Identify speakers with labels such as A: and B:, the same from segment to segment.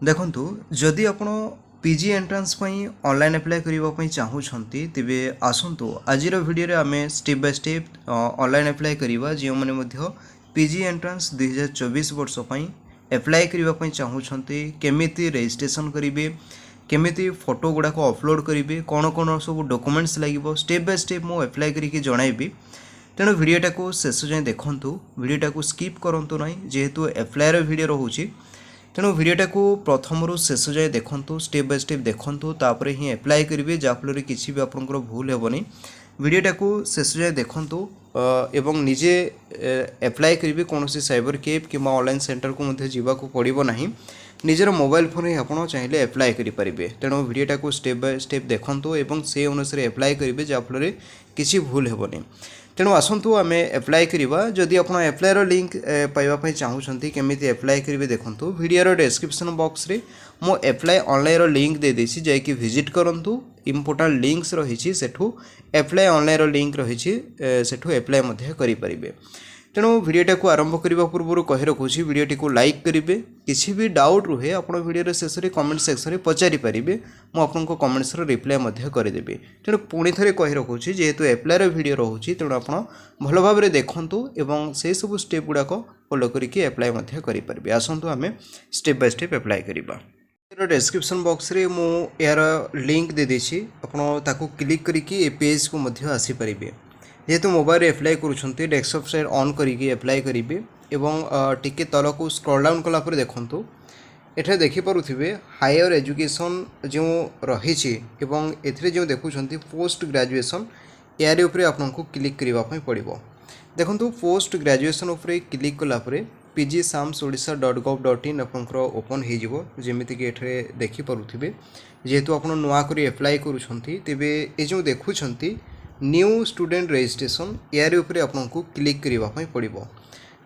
A: देखंतु जदि आपण पीजी एंट्रांस पई ऑनलाइन अप्लाई करिवा पई चाहूछंती तेबे आसंतु आजिर वीडियो रे आमे step by step online apply करिवा जे माने मध्य पीजी एंट्रांस 2024 वर्ष पई अप्लाई करिवा पई चाहूछंती केमिति रजिस्ट्रेशन करिवे केमिति फोटो गुडा को अपलोड करिवे कोन कोन सब डॉक्यूमेंट्स लागिवो स्टेप बाय स्टेप मो अप्लाई करिके जणाइबी तेणु वीडियोटा को शेष जाए देखंतु वीडियोटा को स्किप करंतु नाही जेहेतु अप्लाई रो वीडियो रहउची तेणु वीडियोटा को प्रथम रु शेष जाए देखंतु स्टेप बाय स्टेप देखंतु तापर ही अप्लाई करेंगे जहाँफल किसी भी आपंकर भूल हेबनी वीडियोटा को शेष जाए देखंतु एवं निजे अप्लाई करेंगे कौन साइबर कैफ कि ऑनलाइन सेंटर को मध्य जावाक पड़ो ना निजर मोबाइल फोन ही आप चाहिए अप्लाई करेंगे तेणु वीडियोटा को स्टेप बाय स्टेप देखंतु एवं से अनुसार अप्लाई करेंगे जहाँफल किसी भूल हेबनी तेणु आसतु आम अप्लाई करवा जदि आप अप्लायर लिंक पाइबापी चाहूँगी केमी अप्लाई करेंगे देखो वीडियो डिस्क्रिप्शन बॉक्स रे मो अप्लाई ऑनलाइन लिंक दे देसी जाकि विजिट करूँ इम्पोर्टाट लिंक्स रही सेठू अप्लाई ऑनलाइन लिंक रही सेठू अप्लाई करेंगे तेणु वीडियोटा को आरंभ करने पूर्व कही रखुच्छी वीडियोटी को लाइक करेंगे किसी भी डाउट रुहे आप वीडियो शेष में कमेंट सेक्शन में पचारि पारे मुझे कमेंट्स रिप्लाई करदेवि तेणु पुणी थे कही रखुच्छी जेहेतु अप्लायर वीडियो रोचे तेणु आप भल भाव देखूँ और से सब स्टेप गुड़ाक फॉलो करके अप्लाई करेंगे आसतु आम स्टेप बाय स्टेप अप्लाई करवा डिस्क्रिप्शन बॉक्स रे मु यार लिंक दे देछि आपन क्लिक करके ए पेज को आसीपारे जेहेतु मोबाइल अप्लाई करुँच डेस्कटॉप साइड ऑन करके अप्लाई करेंगे एवं टिके तल को स्क्रॉल डाउन कलापर देखूँ एठे देखिपे हायर एजुकेशन जो रही जो देखुं पोस्ट ग्रेजुएशन यार उपर आपको क्लिक करने पड़ो देखो पोस्ट ग्रेजुएशन उपर क्लिक कलापर pgsams.orissa.gov.in आपंकर ओपन होमतीक एठे देखिपे जेहेतु आप नुआक अप्लाई करुँच तेबे ये जो देखुं न्यू स्टूडेंट रजिस्ट्रेशन यार उपरे आपको क्लिक करने पड़ो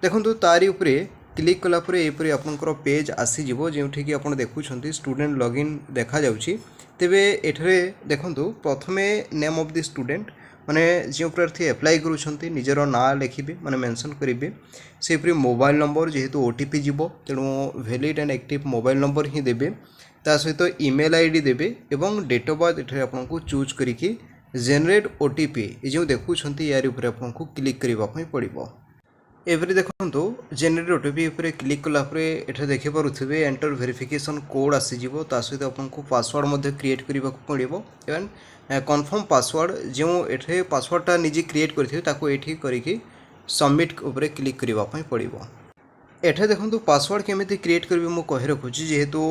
A: देखो तारी उपरे क्लिक कलापर यहपरी आपंकर पेज आसीज जो कि आप देखुं स्टूडेंट लॉगिन देखा जाउछि तेबे एठरे देखो प्रथमे नेम ऑफ द स्टूडेंट माने जो प्रार्थी अप्लाई करुँच निजर ना लिखिबे माने मेंशन करेंगे से मोबाइल नंबर जेहेतु ओटीपी जीव तेणु valid and active mobile number ही देबे ता सहित ईमेल आईडी देबे एवं डेट ऑफ बर्थ एठरे आपको चूज करिके जेनेरेट ओटीपी ये जो देखुं यार उपर आपको क्लिक करने पड़ो एवरी देखो जेनेरेट ओटीपी उपर क्लिक कलापर एठे देखिपे एंटर वेरिफिकेशन कोड आसीज सहित आपको पासवर्ड क्रिएट करने पड़ो एवं कन्फर्म पासवर्ड जो एठे पासवर्डटा निजे क्रिएट करके करके सबमिट उपर क्लिक करने पड़ो एठे देखो पासवर्ड केमिति क्रिएट करी मु कहि रखुची जेहेतु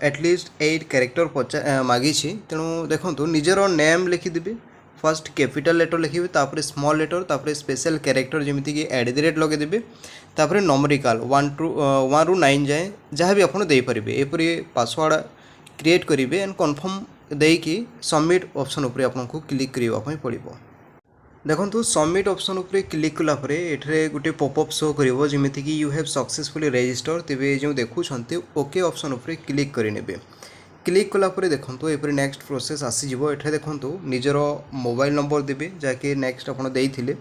A: एटलिस्ट 8 कैरेक्टर मागी तेणु देखो निजर नेम लिखिदेवे फर्स्ट कैपिटल लेटर लिखे तापर स्मॉल लेटर तापर स्पेशल कैरेक्टर जमीती कि @ लगेदेवे तापर नंबरिकाल 1 ରୁ 9 जाए जहाँ भी आपड़ देपारे एपरी पासवर्ड क्रिएट करेंगे एंड कन्फर्म देकी सबमिट ऑप्शन उपर आपको क्लिक करने पड़ो देखो सबमिट ऑप्शन उपर क्लिक कलापर ये गोटे पॉपअप शो कर जमीती कि यू हैव सक्सेसफुली रजिस्टर तेरे जो देखुं ओके ऑप्शन उपर क्लिक करेंगे क्लिक कलापर देखो ये नेक्स्ट प्रोसेस आसीज ये देखो निजर मोबाइल नंबर देवे जहाँकि नेक्स्ट आपते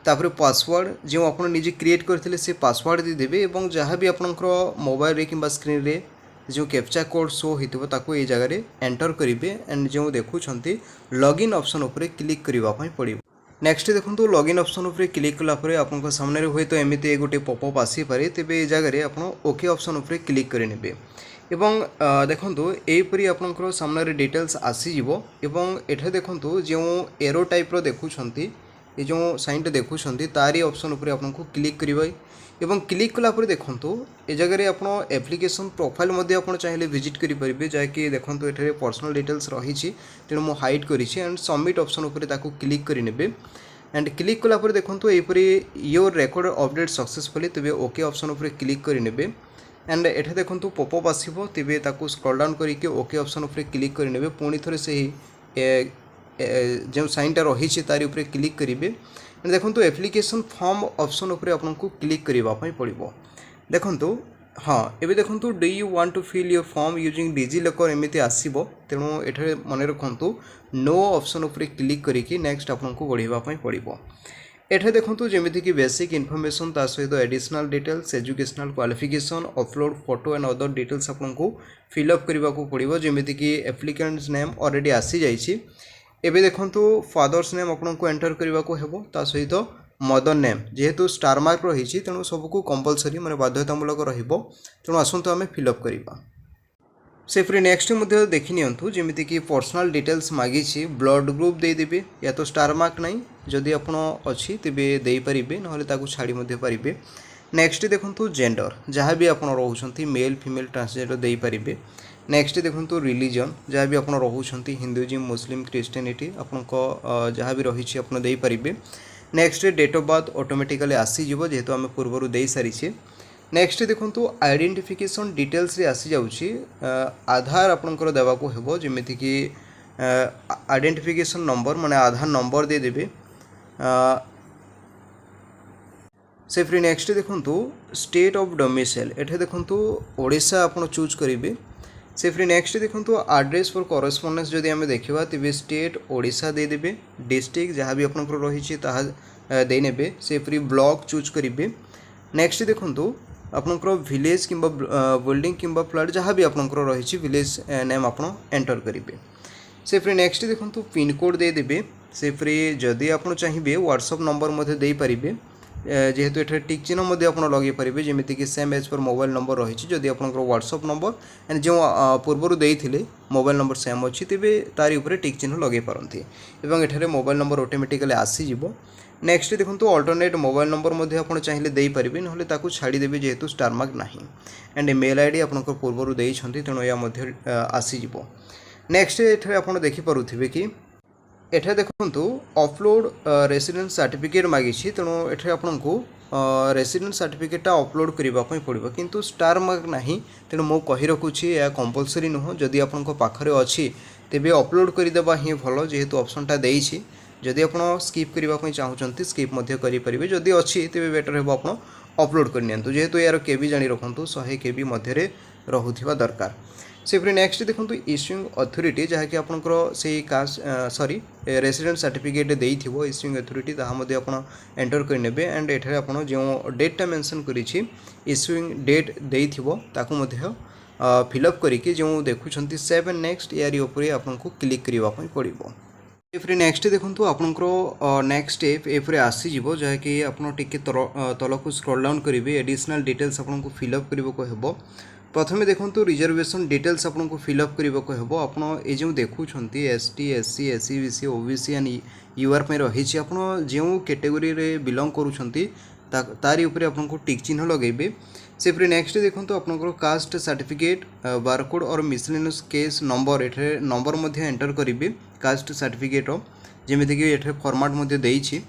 A: तापर पासवर्ड जो आप निजे क्रिएट करते से पासवर्ड देवे और जहाँ भी आपंकर मोबाइल कि स्क्रीन रे जो कैप्चा कोड शो होता ये जगह एंटर करेंगे एंड जो देखुं लॉगिन ऑप्शन उपर क्लिक करने पड़ो नेक्स्ट देखो लॉगिन ऑप्शन उपर क्लिक कलापर आप सामने हुए तो एमती गोटे पॉपअप आसीपे तेरे ये जगह आप ओके ऑप्शन उपर क्लिक करेंगे एवं देखो यहपरी आपंकर सामने डिटेल्स आसीज एवं एठे देखो जो एरो टाइप देखुं ये जो साइनटा देखुं तारी ऑप्शन उपर आपको क्लिक करेंगे एवं क्लिक कलापर देखो ये जगह आप एप्लिकेशन प्रोफाइल आप चाहिए विजिट करेंगे जहाँकि देखो ये पर्सनल डिटेल्स रही तेणु मुझे हाइड करी एंड सबमिट ऑप्शन उपर क्लिक करेंगे एंड क्लिक कलापर देखो यहपरी योर रेकर्ड अपडेट सक्सेसफुली तेज ओके ऑप्शन उपर क्लिक करेंगे एंड एठे देखो पॉपअप आसो तेरे स्क्रॉल डाउन करके ओके ऑप्शन उपर क्लिक करेंगे पुणी थे से जो साइनटा रही तारी उपर क्लिक करेंगे देखो एप्लिकेशन फॉर्म ऑप्शन उपर आपको क्लिक करने पड़ो देखो हाँ ये देखो do you want to fill your form using DigiLocker एमती आसो तेणु ये मन रखु नो ऑप्शन उपर क्लिक करके नेक्स्ट आपको बढ़ापी पड़ो एठे देखंतु जेमिति कि बेसिक इनफॉरमेशन ता सहित additional details educational qualification upload photo and other details आपको फिलअप करने को पड़ो जेमिति कि एप्लिकेंट्स नेम ऑलरेडी आसी जाइए। एबे देखंतु फादर्स नेम आपको एंटर करने को हेबो ता सहित मदर नेम जेहेतु स्टार मार्क रही तेणु सबको कंपलसरी माने बाध्यतामूलक रहिबो तेणु आसंतु आमे फिलअप करिबा। से फ्री नेक्स्ट मध्य देखि नियंतु जेमिति कि पर्सनल डिटेल्स मागिछि ब्लड ग्रुप दे देबे या तो स्टार मार्क नहीं जदि आपण अछि तबे देई परिबे नहले ताकू छाड़ी मध्य परिबे। नेक्स्ट देखंतु जेंडर जहाँ भी आपण रहउछंती मेल फीमेल ट्रांसजेंडर देई परिबे। नेक्स्ट देखंतु रिलीजन जहाँ भी आपण रहउछंती हिंदुइज्म मुस्लिम क्रिश्चियनिटी आपनको जहाँ भी रही आपण देई परिबे। Next date of birth automatically आसी जीवो जेहेतु आमे पूर्वरु देई सारिछे। नेक्स्ट देखंतु आइडेंटिफिकेशन डिटेल्स रे आसी जाउछि आधार आपनकर देवा को हेबो जेमिति कि आइडेंटिफिकेशन नंबर माने आधार नंबर दे देबे। से फ्री नेक्स्ट देखंतु स्टेट ऑफ डोमिसाइल एठे देखंतु ओडिशा आपण चूज करिवे। से फ्री नेक्स्ट देखंतु एड्रेस फॉर कॉरेस्पोंडेंस जदि आमे देखिबा तबे स्टेट ओडिशा दे देबे। डिस्ट्रिक्ट जहाँ भी आपनकर रहिछि ताहा दे नेबे। से फ्री ब्लॉक चूज करिवे। नेक्स्ट देखंतु आपनकर विलेज किंबा बिल्डिंग किंबा फ्लैट जहाँ भी आपनकर रहिछि विलेज नेम आपण एंटर करिवे। से फ्री नेक्स्ट देखंतु पिन कोड दे देबे। से फ्री जदि आपण चाहिबे व्हाट्सएप नंबर मध्ये देई परिबे जेहेतु एठे टिक चिन्ह मध्ये आपण लगे परिबे जेमिति कि सेम एज पर मोबाइल नंबर रहिछि जदि आपनकर व्हाट्सएप नंबर एंड जो पूर्वरु देइथिले मोबाइल नंबर सेम अछि तेबे तारि ऊपर टिक चिन्ह लगे पारंती एवं एठारे मोबाइल नंबर ऑटोमेटिकली आसी जिवो। नेक्स्ट देखंतु अल्टरनेट मोबाइल नंबर मध्ये आपण चाहिले देई परिबे नहले ताकू छाडी देबे जेहेतु स्टार मार्क नाही एंड मेल आईडी आपनकर पूर्वरु देइ छंती तेणु या मध्ये आसी जिवो। नेक्स्ट एठारे आपण देखि पारुथिबे कि एठे देखंतु अपलोड रेसिडेंस सर्टिफिकेट मागिछि तेणु एठे आपनकु रेसिडेंस सर्टिफिकेट अपलोड करबा पई पड़िबो किंतु स्टार मार्क नाही तेणु मो कहि रखुछि या कंपलसरी नुह जदि आपनको पाखरे अछि तेबे अपलोड करि देबा ही भलो जेहेतु ऑप्शनटा देइछि। जदि आपण स्किप करबा पई चाहुचंती स्किप मध्ये करि परिबे जदि अछि तेबे बेटर हेबो आपण अपलोड कर नियंतु जेहेतु यार केबी जानि रखंतु 100 केबी मध्ये रे रहुथिबा दरकार। से फ्री नेक्स्ट देखंतु इश्यूइंग अथॉरिटी जहाँ कि आपनकर से कास्ट सॉरी रेसिडेंट सर्टिफिकेट देइथिबो इश्यूइंग अथॉरिटी ताहा मध्ये आपण एंटर कर नेबे एंड एठारे आपण जो डेटटा मेंशन करिछि इश्यूइंग डेट देइथिबो ताकू मध्ये फिलअप करिके जो देखुछंती 7 नेक्स्ट यारी ऊपर आपनको क्लिक करबा पई पड़िबो। फ्री नेक्स्ट देखंतु आपनकर नेक्स्ट स्टेप एफरे आसी जिवो जहाँ कि आपण टिके तलकू स्क्रॉल डाउन करिवे एडिशनल डिटेल्स आपनको फिलअप करबो को हेबो। प्रथमे देखंतु रिजर्वेशन डिटेल्स आपनको फिलअप करबो को हेबो। आपण ए जो देखुछंती ST SC SC BC OBC and UR पे रहिछि आपण जो कैटेगरी रे बिलोंग करूछंती तारी ऊपर आपनको टिक चिन्ह लगेबे। से फ्री नेक्स्ट देखंतु आपनकर कास्ट सर्टिफिकेट बारकोड और मिसलेनियस केस नंबर एठे नंबर मध्ये एंटर करिवे कास्ट सर्टिफिकेट जेमिति कि एठे फॉर्मेट मध्ये देइछि।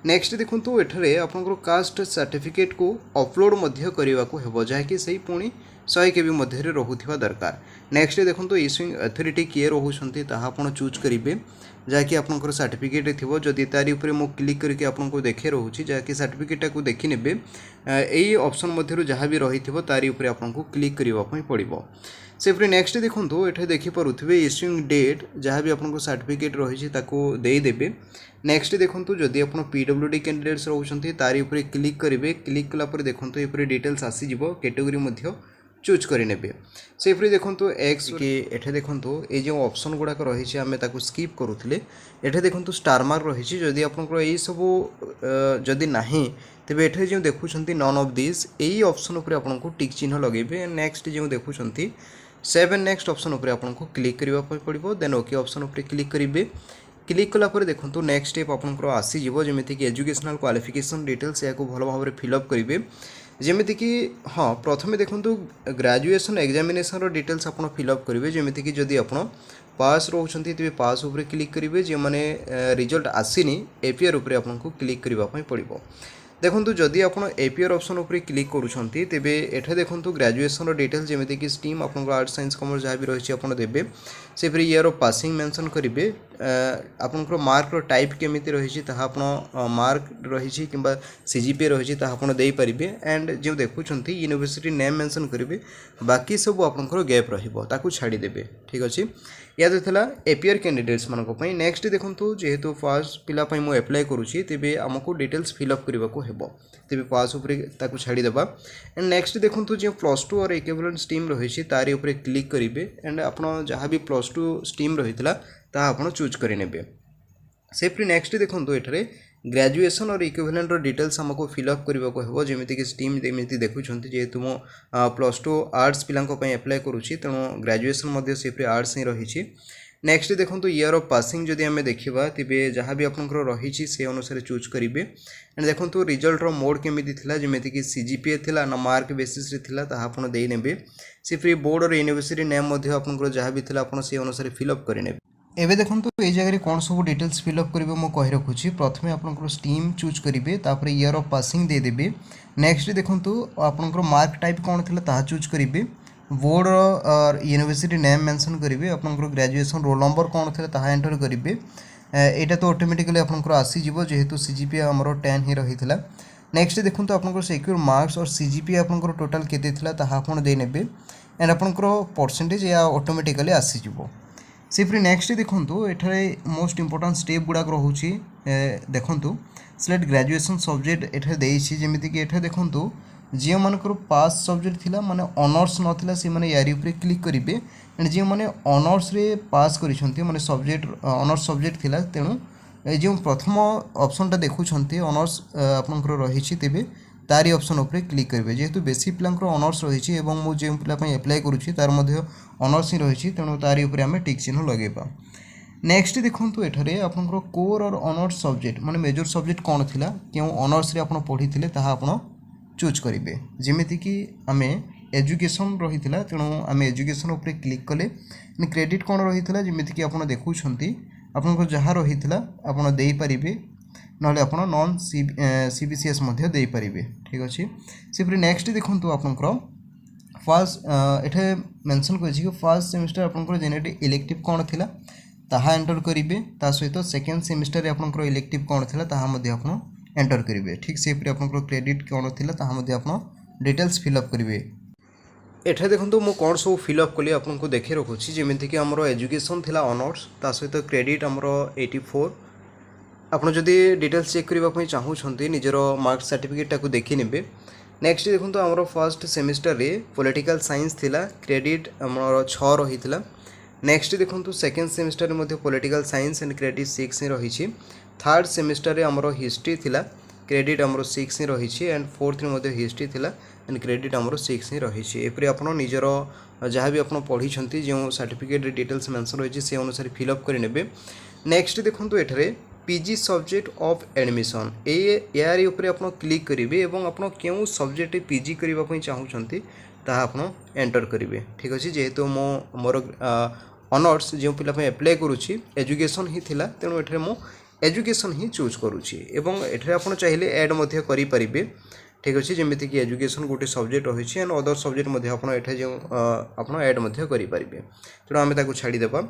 A: नेक्स्ट देखंतु एठरे आपनकर कास्ट सर्टिफिकेट को अपलोड मध्ये करिवा को हेबो जहा कि सही पुणी 100 केबी मध्ये रे रहुथिबा दरकार। नेक्स्ट देखंतु इश्यूइंग अथॉरिटी किए रहुछंती ताहा आपण चूज करिवे जहा कि आपनकर सर्टिफिकेट थिबो जदि तारी ऊपर मो क्लिक करके आपनको देखे रहउछि जहा कि सर्टिफिकेट को देखि नेबे एई ऑप्शन मध्ये जहाँ भी रहिथिबो तारी ऊपर आपनको क्लिक करबा पई पड़िबो। से फ्री नेक्स्ट देखंतु एठे देखि परुथिबे इश्यूइंग डेट जहाँ भी आपनको सर्टिफिकेट रहिछि ताको देई देबे। नेक्स्ट देखंतु जदि आपण पीडब्ल्यूडी कैंडिडेट्स रहउछंती तारी ऊपर क्लिक करिवे क्लिक कला पर देखंतु एपरे डिटेल्स आसी जिवो कैटेगरी मध्ये चूज करें। से फ्री देखंतु एक्स कि एठे देखंतु ए जो ऑप्शन गुड़ाक रही आम स्किप करूले एठे देखंतु स्टार मार्क रही जदि आपनकर एई सब जदि नाही तेबे एठे जो देखुछंती नन ऑफ दिस एई ऑप्शन ऊपर आपनको टिक चिन्ह लगेबे। नेक्स्ट जो देखुछंती 7 नेक्स्ट ऑप्शन ऊपर आपनको क्लिक करबा पड़िबो देन ओके ऑप्शन ऊपर क्लिक करिवे। क्लिक कला पर देखंतु नेक्स्ट स्टेप आपनकर आसी जिवो जेमिति कि एजुकेशनल क्वालिफिकेशन डिटेल्स या को भलो भाबरे फिलअप करिवे जेमिति कि हाँ प्रथमे देखंतु ग्रेजुएशन एग्जामिनेशन रो डिटेल्स आपण फिलअप करिवे जेमिति कि जदि आपण पास रहउछंती तेबे पास ऊपर क्लिक करिवे जे माने रिजल्ट आसीनी एपीआर ऊपर आपनको क्लिक करबा पई पड़िबो। देखंतु जदि आपण एपीआर ऑप्शन ऊपर क्लिक करूछंती तेबे एठे देखंतु ग्रेजुएशन रो डिटेल्स जेमिति कि स्ट्रीम आपनको आर्ट्स साइंस कॉमर्स जहाँ भी रहिछि आपण देबे। से फिर ईयर ऑफ पासिंग मेंशन करिवे आपनकर मार्क टाइप केमिति रही मार्क रही कि सीजीपीए रही आप देपारे एंड जो देखुं यूनिवर्सिटी नेम मेंशन करेंगे बाकी सब आपंकर गैप रही छाड़देवे ठीक अच्छे या तो था एपीआर कैंडिडेट्स मानक नेक्स्ट देखूँ जेहेतु फर्स्ट पिलापाई मुझे एप्लाय करुँची तेरे आमको डिटेल्स फिलअप करने को हेबो तेज पास उपर छाड़देवा एंड नेक्स्ट देखूँ जो +2 और इक्विवेलेंट स्ट्रीम रही तारी उपर क्लिक करेंगे एंड आप जहाँ भी +2 स्ट्रीम रही आप चूज करेंगे सेफ्री नेक्स्ट देखूँ ये ग्रेजुएशन और इक्विवेलेंट डिटेल्स आमको फिलअप करने को हेबो जमीक स्ट्रीम जमी देखुं जेहेतु मो +2 आर्ट्स पिलांई एप्लाय करुँची तेणु ग्रेजुएशन सेफ्री आर्ट्स ही रही नेक्स्ट देखो ईयर ऑफ पासिंग जदि आम देखा तेरे जहाँ भी आपंकर रही से अनुसार चूज करेंगे एंड देखो रिजल्ट मोड केमिति जमीक सीजीपीए थिला ना मार्क बेसिस आप देने से फ्री बोर्ड और यूनिवर्सिटी नेम आपंकर जहाँ भी थिला आप से अनुसार फिलअप करेंगे एवं देखो ये जगह कौन सब डिटेल्स फिलअप करेंगे मुझे कही रखुच्छी प्रथम आपंकर स्ट्रीम चूज करेंगे तापर ईयर ऑफ पासिंग देदेवे नेक्स्ट देखो आपंकर मार्क टाइप कौन था चूज करेंगे बोर्ड और यूनिवर्सिटी नेम मेंशन करेंगे आपंकर ग्रेजुएशन रोल नंबर कौन था एंटर करेंगे यहाँ तो ऑटोमेटिकली आपंकर आसीज जेहेतु सीजीपीए आमर 10 ही रही है नेक्स्ट देखो आपंकर सिक्योर मार्क्स और सीजीपीए आपंकर टोटाल केते आप देने एंड आपंकर परसेंटेज या ऑटोमेटिकली आसीज से फिर नेक्स्ट देखो ये मोस्ट इंपोर्टेंट स्टेप गुड़ाक रोचे देखो सिलेक्ट ग्रेजुएशन सब्जेक्ट ये देती जमीक ये देखो जो मानकर पास सब्जेक्ट थिला माने ऑनर्स नथिला से माने यारी ऊपर क्लिक करेंगे एंड जो माने ऑनर्स रे पास करिसंती माने सब्जेक्ट ऑनर्स सब्जेक्ट थिला तेणु जो प्रथम ऑप्शन टा देखुंटे ऑनर्स आपंकर रही तेरे तारी ऑप्शन उपर क्लिक करेंगे जेहेतु बेसी पिलांकर ऑनर्स रही है मुझे पिलापाई एप्लाय करुँची तार मध्य ऑनर्स ही रही तेणु तारी उपर आम टिक चिन्ह लगेबा नेक्स्ट देखो ये आपंकर कोर और ऑनर्स सब्जेक्ट माने मेजर सब्जेक्ट कौन थिला क्यों ऑनर्स रे आपण पढ़ी थिले ताहा आपण चूज करेंगे जमीक आम एजुकेशन रही तेणु आम एजुकेशन उपर क्लिक कले क्रेडिट कौन रही है जमीक आप देखुं आपको जहाँ रही आपरे ना आप नॉन सीबीसीएस देपारे ठीक अच्छे से फिर नेक्स्ट देखो आपंकर फर्स्ट ये मेंशन कर फर्स्ट सेमिस्टर आपंकर जेनेटिक इलेक्टिव कौन थी ताहा एंटर करेंगे सहित सेकेंड सेमिस्टर आपंकर इलेक्टिव कौन थी आप एंटर करेंगे ठीक से आपंकर क्रेडिट कौन थी आप डिटेल्स फिलअप करेंगे एठे देखो मु कौन सब फिलअप कली आपको देखे रखुच्छी जमीक आमर एजुकेशन थिला ऑनर्स ता सहित क्रेडिट आमर 84 आपड़ जदि डिटेल्स चेक करने चाहूँगी निजर मार्क सर्टिफिकेटा को देखी ने नेक्स्ट देखो आमर फर्स्ट सेमिस्टर रे पॉलिटिकल साइंस थिला क्रेडिट आमर 6 रही है नेक्स्ट देखो सेकेंड सेमिस्टर में पॉलिटिकल साइंस एंड क्रेडिट 6 ही रही थर्ड सेमिस्टर रे आमर हिस्ट्री थिला क्रेडिट आमर 6 ही रही एंड फोर्थ में हिस्ट्री थिला एंड क्रेडिट आमर 6 ही रही एपरी आप निजर जहाँ भी आप पढ़ी जो सर्टिफिकेट डिटेल्स मेंशन रही से अनुसार फिलअप करेंगे नेक्स्ट देखो ये पीजी सब्जेक्ट ऑफ एडमिशन यार ऊपर आप क्लिक करेंगे और आप क्यों सब्जेक्ट पीजी करने चाहूँगी आप एंटर करेंगे ठीक अच्छे जेहेतु मोर ऑनर्स जो पिला एप्लाय करुँची एजुकेशन ही थिला तेणु ये मो एजुकेशन ही चूज करुँची एवं ये आप चाहिए ऐड करें ठीक अच्छे जमीक कि एजुकेशन गोटे सब्जेक्ट रही एंड अदर सब्जेक्ट ये जो आप ऐड करेंगे तेणु आम छाड़देवा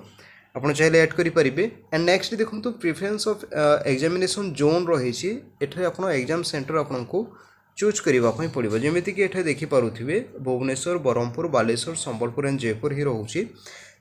A: आप चाहिए ऐड करेंगे एंड नेक्स्ट देखो प्रिफरेंस ऑफ एग्जामिनेशन जोन रही है आप एग्जाम सेंटर आपको चूज करने पड़ो जमीक ये देखिपे भुवनेश्वर ब्रह्मपुर बालेश्वर संबलपुर एंड जयपुर ही रोचे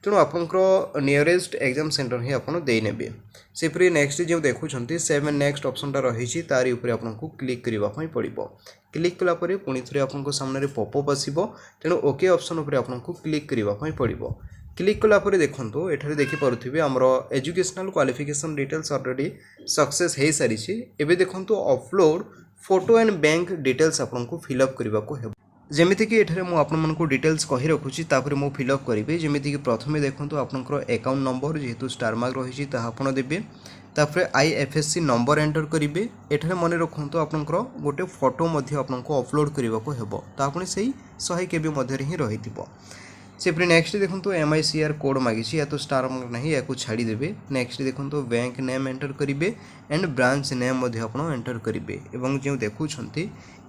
A: तेणु आपंकर नियरेस्ट एग्जाम सेंटर ही आप देने से फिर नेक्स्ट जो देखुं 7 नेक्स्ट ऑप्शनटा रही तारी ऊपर आपको क्लिक करने पड़ो क्लिक कलापर पुणी थे आपको सामने पॉपअप आसो तेणु ओके ऑप्शन उपर आपको क्लिक करने पड़ो क्लिक कलापर देखो ये देखिपे आमर educational qualification details already success हो सारी एवं देखो upload photo and bank details आपको फिलअप करने को है जमीक ये मुझे डिटेल्स कही रखुच्छी मुझे फिलअप करी जमीक प्रथम देखो आपंकर अकाउंट नंबर जेहेतु स्टार मार्क रही आप देवे तापर IFSC नंबर एंटर करेंगे ये मन रखु आपंकर गोटे फोटो आपको अपलोड करने को हेबो तो से 100 KB ही रही से फिर नेक्स्ट देखो MICR कोड मांगी या तो स्टार मार्क नहीं या छाड़देवे नेक्स्ट देखो बैंक नेम एंटर करेंगे एंड ब्रांच नेम आप एंटर करेंगे और जो देखुं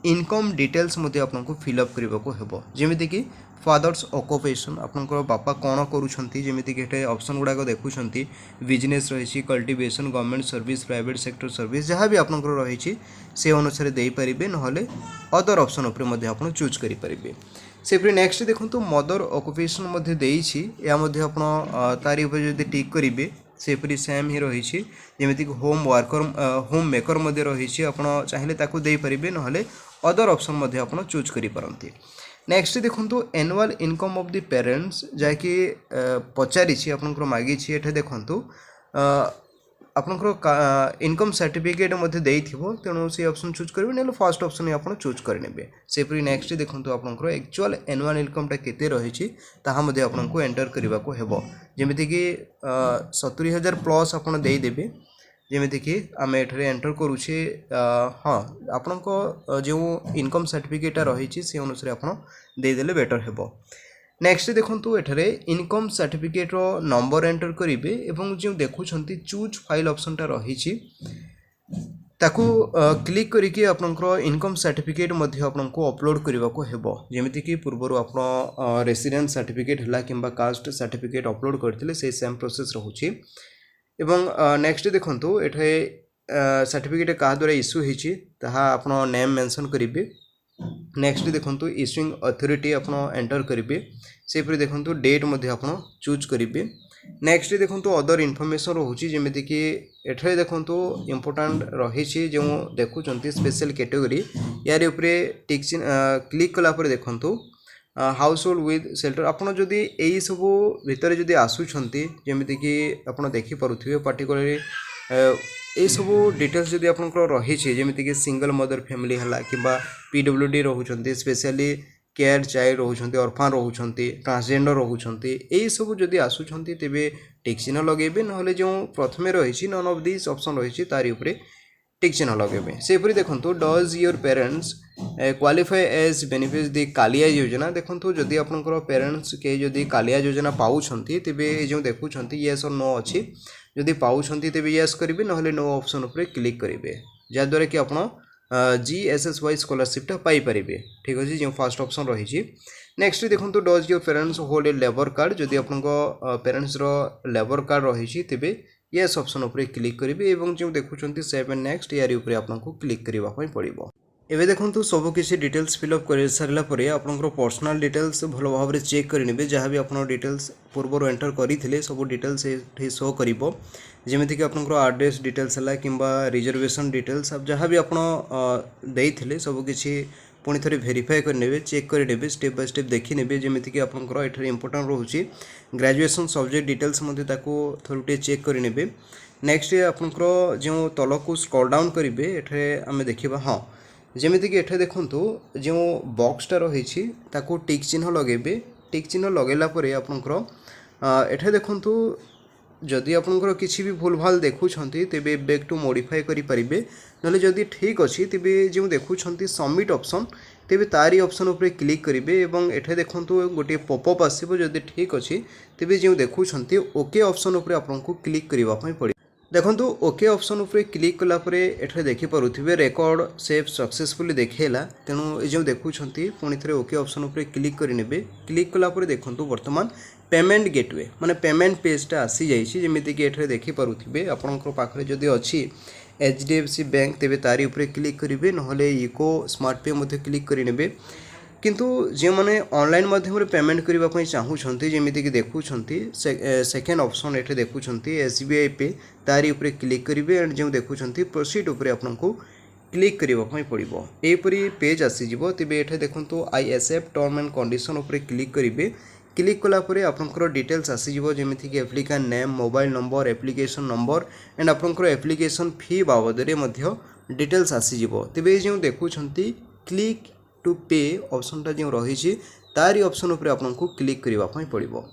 A: इनकम डिटेल्स मध्य आपको फिलअप करने को हेबो जेमिति कि फादर्स ऑक्युपेशन आपनकर बापा कौन करूछंती जेमिति कि एटे ऑप्शन गुडाक देखुछंती बिजनेस रही cultivation government service private sector service जहाँ भी आपनकर रही से अनुसार दे पारिबे नहले अदर ऑप्शन उपरे मध्य आपन चूज करि पारिबे सेपरि नेक्स्ट देखंतु मदर ऑक्युपेशन मध्य देइछि या मध्य आपन तारि ऊपर जदि टिक करिवे सेपरि सेम ही रही जमीक होम वर्कर होम मेकर मध्य रही आप चाहिए ताकू दे पारे नहले अदर ऑप्शन मध्य आप चूज करि पारंती नेक्स्ट देखंतु annual income of the parents जाकि पचारि आपनकर मागी एठे देखंतु आपनकर इनकम सर्टिफिकेट मध्य देइथिबो तेणु से ऑप्शन चूज करिवे नेले फर्स्ट ऑप्शन ही आपण चूज करनेबे सेपरि नेक्स्ट देखंतु आपनकर एक्चुअल एनुअल इनकम टा केते रहिछि ताहा मध्य आपनको एंटर करबा को हेबो जेमिति कि 70,000 प्लस आपण देइ देबे जेमिति कि आमे एठरे एंटर करूछे हां आपनको जो इनकम सर्टिफिकेट रहिछि से अनुसार आपण देइ देले बेटर हेबो नेक्स्ट देखंतु एठरे income certificate row number enter करिवे एवं जो देखुछंती चूज फाइल ऑप्शन टा रहिछि ताकू क्लिक करिके आपनकर इनकम सर्टिफिकेट मध्य आपनको अपलोड करबा को हेबो जेमिति कि पूर्वरु आपण रेसिडेंस सर्टिफिकेट हला किंबा कास्ट सर्टिफिकेट अपलोड करथिले से सेम प्रोसेस रहुछि एवं नेक्स्ट देखंतु एठे सर्टिफिकेट का द्वारा इश्यू हिछि ताहा आपण नेम मेंशन करिवे नेक्स्ट देखंतु इश्यूइंग अथॉरिटी आपण एंटर करिवे सेपरि देखंतु डेट मध्य आपण चूज करिवे नेक्स्ट देखंतु अदर इन्फॉर्मेशन रहुछि जेमिति कि एठरे देखंतु इंपोर्टेंट रहिछि जो देखुचंती स्पेशल कैटेगरी यार ऊपर टिक क्लिक कला पर देखंतु हाउस होल्ड विथ शेल्टर आपण जदि एई सब भितर जदि आसुछंती जेमिति कि आपण देखि पारुथिबे पर्टिकुलरली ए सब डिटेल्स जदि आपनकर रहिछि जेमिति कि सिंगल मदर फैमिली हला किबा पीडब्ल्यूडी रहउछंती स्पेशली केयर चाइल्ड रहउछंती ऑर्फन रहउछंती ट्रांसजेंडर रहउछंती ए सब जदि आसुछंती तेबे टिक चिन्ह लगेबे नहले जो प्रथमे रहिछि नन ऑफ दिस ऑप्शन रहिछि तारि ऊपरे टिक चिन्ह लगेबे सेपरि देखंतु does your parents qualify as benefit the Kalia Yojana देखंतु जदि आपनकर पेरेंट्स के जदि कालिया योजना पाउछंती तेबे जो देखुछंती यस और नो अछि जदि पाउछंती तेबे यस करिवे नहले नो ऑप्शन ऊपर क्लिक करिवे जा द्वारा कि आपण GSSY स्कॉलरशिप टा पाई परिबे ठीक अछि जो फर्स्ट ऑप्शन रहिछि नेक्स्ट देखंतु does your parents hold a labour card जदि आपनको पेरेंट्स रो लेबर कार्ड रहिछि तेबे यस ऑप्शन ऊपर क्लिक करिवे एवं जो देखुछंती सेव एंड नेक्स्ट यार ऊपर आपनको क्लिक करबा पई पड़िबो एबे देखंतु सब किसी डिटेल्स फिलअप कर सारा पर आपंकर पर्सनल डिटेल्स भल भाव में चेक करेंगे जहाँ भी आप डिटेल्स पूर्व एंटर करते सब डिटेल्स ये शो कर जमीक आपंकर आड्रेस डिटेल्स है कि रिजर्वेशन डिटेल्स जहाँ भी आपते सब किसी पुणी थे भेरीफाए करेंगे चेक करेंगे स्टेप बाय स्टेप देखी जमीक आपंकर ये इंपोर्टेंट रोचे ग्रेजुएशन सब्जेक्ट डिटेल्स थोड़े चेक करेंगे नेक्स्ट आपंकर जो तल को स्क्रॉल डाउन करेंगे एठे आम देखा हाँ जमीक एठे देखंतु जो बॉक्सटा रही ताकू टिक चिन्ह लगेबे टिक चिन्ह लगेला परे आपनकर एठे देखंतु जदि आपनकर किसी भी भूल भाल देखुछंती तेबे बैक टू मॉडिफाई करि परिबे नले जदि ठीक अछि तेबे जो देखुछंती सबमिट ऑप्शन तेबे तारी ऑप्शन ऊपर क्लिक करिवे एवं एठे देखंतु गोटे पॉपअप आसीबो जदि ठीक अछि तेबे जो देखुछंती ओके ऑप्शन ऊपर आपनको क्लिक करिवा पई पड़े देखंतु ओके ऑप्शन ऊपर क्लिक कला परे एठे देखि पारुथिबे रेकॉर्ड सेव सक्सेसफुली देखेला तेणु जो देखुछंती पुणी थे ओके ऑप्शन ऊपर क्लिक करिनेबे क्लिक कला परे देखंतु वर्तमान पेमेंट गेटवे माने पेमेंट पेजटा आसी जाइछि जेमिति कि एठे देखि पारुथिबे आपनकर पाखरे जदि अछि HDFC बैंक तेबे तारी ऊपर क्लिक करिवे नहले इको स्मार्ट पे मध्ये क्लिक करिनेबे किंतु जो मैंने ऑनलाइन माध्यम पेमेंट करने चाहूँगी जमीक देखुंती सेकेंड ऑप्शन ये देखुं SBI पे तारी ऊपर क्लिक करेंगे एंड जो देखुं प्रोसीड उपर आपको क्लिक करने पड़ो यहपरी पेज आसीज तेज ये देखो I accept term and condition उपर क्लिक करेंगे क्लिक कलापर आपंकर डिटेल्स आसीज जमीक applicant name mobile number application number and आपंकर एप्लिकेशन फी बाबद डिटेल्स आसीज तेज जो देखुं क्लिक टू पे ऑप्शन टा जो रही तारी ऑप्शन उपर आपको क्लिक करने पड़ो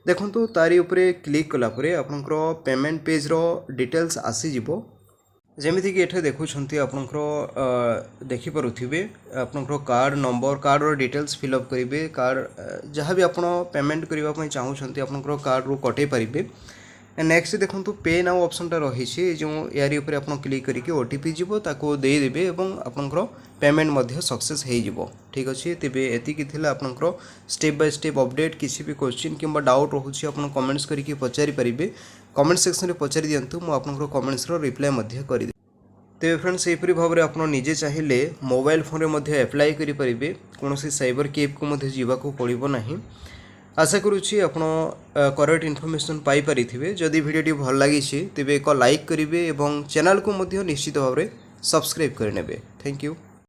A: देखो तारी उपरे क्लिक कलापर आपंकर पेमेंट पेज रो डिटेल्स आसीज जमीक ये देखुं आपंकर देखिपे आपंकर कार्ड नंबर कार्ड रो डिटेल्स फिलअप करेंगे कार्ड जहाँ भी आप पेमेंट करने चाहूँगी आपंकर कार्ड रू कटे पारे नेक्स्ट देखो पे नाउ ऑप्शनटा रही जो यारी ऊपर आप क्लिक करके ओटीपी जीव ताको देदेवे और आपंकर पेमेंट सक्सेस हो ठीक अच्छे तेरे एतिकी आपंकर स्टेप बाय स्टेप अपडेट किसी भी क्वेश्चन कि डाउट रोचे आप कमेंट्स करके पचारि पारे कमेंट सेक्शन में पचारि दिंतु मुझे कमेंट्स रिप्लाई कर तेज फ्रेंड्स यहीपरी भाव में आप निजे चाहिए मोबाइल फोन में एप्लाई करेंगे कौन साइबर कैफ को जावाक पड़ो ना आशा करुँची आप करेक्ट इनफॉरमेशन पाइपरि जदि वीडियो भल लगी तेज एक लाइक करेंगे और चैनल को निश्चित भाव में सब्सक्राइब करने थैंक यू।